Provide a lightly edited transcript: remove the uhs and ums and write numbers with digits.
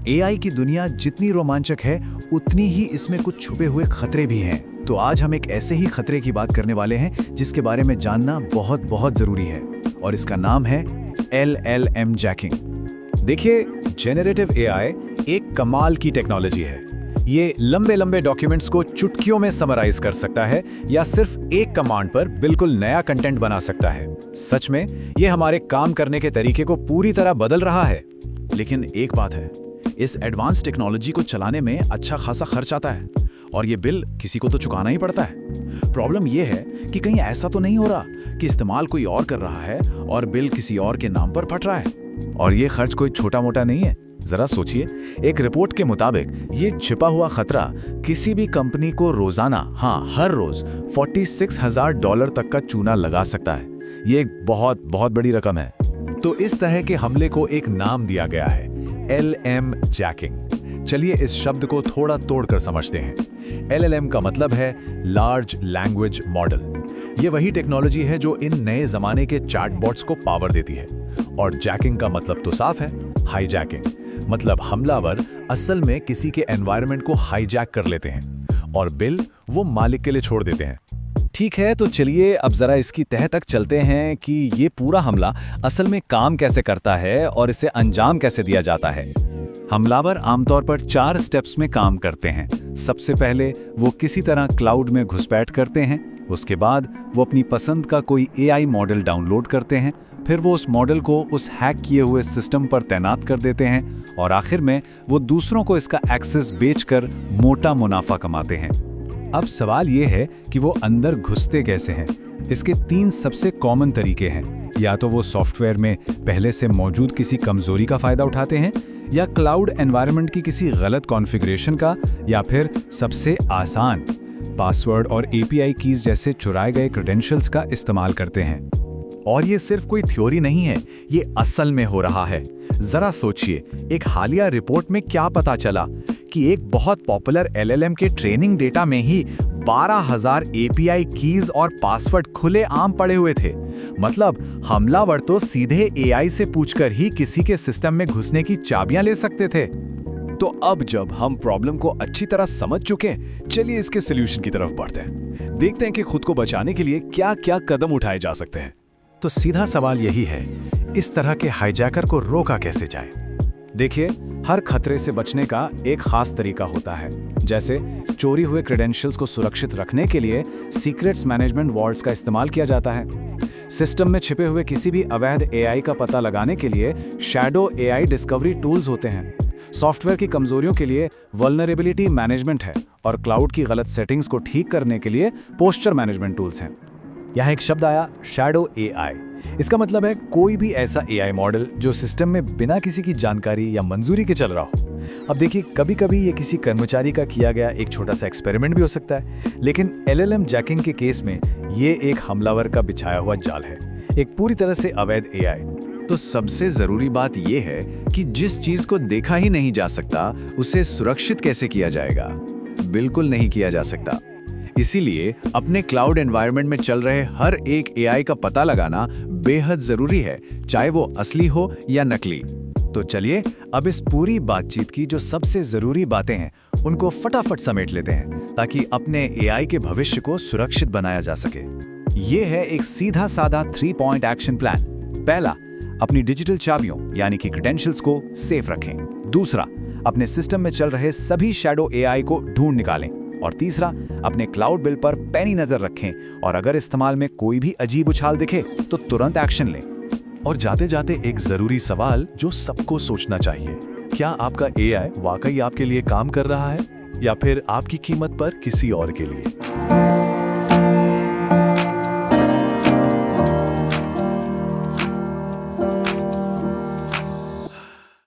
AI की दुनिया जितनी रोमांचक है, उतनी ही इसमें कुछ छुपे हुए खतरे भी हैं। तो आज हम एक ऐसे ही खतरे की बात करने वाले हैं जिसके बारे में जानना बहुत बहुत जरूरी है, और इसका नाम है LLM जैकिंग। देखिए, जेनरेटिव एआई एक कमाल की टेक्नोलॉजी है। ये लंबे लंबे डॉक्यूमेंट्स को चुटकियों में समराइज कर सकता है या सिर्फ एक कमांड पर बिल्कुल नया कंटेंट बना सकता है। सच में ये हमारे काम करने के तरीके को पूरी तरह बदल रहा है। लेकिन एक बात है, इस एडवांस टेक्नोलॉजी को चलाने में अच्छा खासा खर्च आता है, और ये बिल किसी को तो चुकाना ही पड़ता है। प्रॉब्लम ये है कि कहीं ऐसा तो नहीं हो रहा कि इस्तेमाल कोई और कर रहा है और बिल किसी और के नाम पर फट रहा है। और ये खर्च कोई छोटा मोटा नहीं है। जरा सोचिए, एक रिपोर्ट के मुताबिक ये छिपा हुआ खतरा किसी भी कंपनी को रोजाना, हर रोज $46,000 तक का चूना लगा सकता है। ये एक बहुत बहुत बड़ी रकम है। तो इस तरह के हमले को एक नाम दिया गया है, LLM जैकिंग। चलिए इस शब्द को थोड़ा तोड़कर समझते हैं। LLM का मतलब है लार्ज लैंग्वेज मॉडल। ये वही टेक्नोलॉजी है जो इन नए जमाने के चैटबॉट्स को पावर देती है। और जैकिंग का मतलब तो साफ है, हाईजैकिंग। मतलब हमलावर असल में किसी के एनवायरनमेंट को हाईजैक कर लेते हैं और बिल वो मालिक के लिए छोड़ देते हैं। ठीक है, तो चलिए अब जरा इसकी तह तक चलते हैं कि ये पूरा हमला असल में काम कैसे करता है और इसे अंजाम कैसे दिया जाता है। हमलावर आमतौर पर 4 स्टेप्स में काम करते हैं। सबसे पहले वो किसी तरह क्लाउड में घुसपैठ करते हैं। उसके बाद वो अपनी पसंद का कोई AI मॉडल डाउनलोड करते हैं। फिर वो उस मॉडल को उस हैक किए हुए सिस्टम पर तैनात कर देते हैं और आखिर में वो दूसरों को इसका एक्सेस बेचकर मोटा मुनाफा कमाते हैं। अब सवाल ये है कि वो अंदर घुसते कैसे हैं। इसके 3 सबसे कॉमन तरीके हैं। या तो वो सॉफ्टवेयर में पहले से मौजूद किसी कमजोरी का फायदा उठाते हैं, या क्लाउड एनवायरनमेंट की किसी गलत कॉन्फ़िगरेशन का, या फिर सबसे आसान पासवर्ड और API कीज जैसे चुराए गए क्रेडेंशियल्स का इस्तेमाल करते हैं। और ये सिर्फ कोई थ्योरी नहीं है, ये असल में हो रहा है। जरा सोचिए, एक हालिया रिपोर्ट में क्या पता चला कि एक बहुत पॉपुलर LLM के ट्रेनिंग डेटा में ही 12,000 API कीज और पासवर्ड खुले आम पड़े हुए थे। मतलब हमलावर तो सीधे AI से पूछकर ही किसी के सिस्टम में घुसने की चाबियां ले सकते थे। तो अब जब हम प्रॉब्लम को अच्छी तरह समझ चुके हैं, चलिए इसके सॉल्यूशन की तरफ बढ़ते हैं। देखते हैं कि खुद को बचाने के लिए क्या-क्या कदम उठाए जा सकते हैं। तो सीधा सवाल यही है, इस तरह के हाईजैकर को रोका कैसे जाए? देखिए, हर खतरे से बचने का एक खास तरीका होता है। जैसे चोरी हुए क्रेडेंशियल्स को सुरक्षित रखने के लिए सीक्रेट्स मैनेजमेंट वॉल्ट्स का इस्तेमाल किया जाता है। सिस्टम में छिपे हुए किसी भी अवैध AI का पता लगाने के लिए शैडो AI डिस्कवरी टूल्स होते हैं। सॉफ्टवेयर की कमजोरियों के लिए वल्नरेबिलिटी मैनेजमेंट है, और क्लाउड की गलत सेटिंग्स को ठीक करने के लिए पोस्चर मैनेजमेंट टूल्स हैं। यहाँ एक शब्द आया, शैडो AI। इसका मतलब है कोई भी ऐसा AI मॉडल जो सिस्टम में बिना किसी की जानकारी या मंजूरी के चल रहा हो। अब देखिए, कभी कभी ये किसी कर्मचारी का किया गया एक छोटा सा एक्सपेरिमेंट भी हो सकता है, लेकिन LLM जैकिंग के केस में ये एक हमलावर का बिछाया हुआ जाल है, एक पूरी तरह से अवैध AI। तो सबसे जरूरी बात यह है कि जिस चीज को देखा ही नहीं जा सकता, उसे सुरक्षित कैसे किया जाएगा? बिल्कुल नहीं किया जा सकता। इसीलिए अपने क्लाउड एनवायरनमेंट में चल रहे हर एक AI का पता लगाना बेहद जरूरी है, चाहे वो असली हो या नकली। तो चलिए अब इस पूरी बातचीत की जो सबसे जरूरी बातें हैं उनको फटाफट समेट लेते हैं, ताकि अपने AI के भविष्य को सुरक्षित बनाया जा सके। ये है एक सीधा साधा 3 पॉइंट एक्शन प्लान। पहला, अपनी डिजिटल चाबियों यानी कि क्रेडेंशियल्स को सेफ रखें। दूसरा, अपने सिस्टम में चल रहे सभी शैडो AI को ढूंढ निकालें। और तीसरा, अपने क्लाउड बिल पर पैनी नजर रखें, और अगर इस्तेमाल में कोई भी अजीब उछाल दिखे तो तुरंत एक्शन लें। और जाते जाते एक जरूरी सवाल जो सबको सोचना चाहिए, क्या आपका AI वाकई आपके लिए काम कर रहा है, या फिर आपकी कीमत पर किसी और के लिए?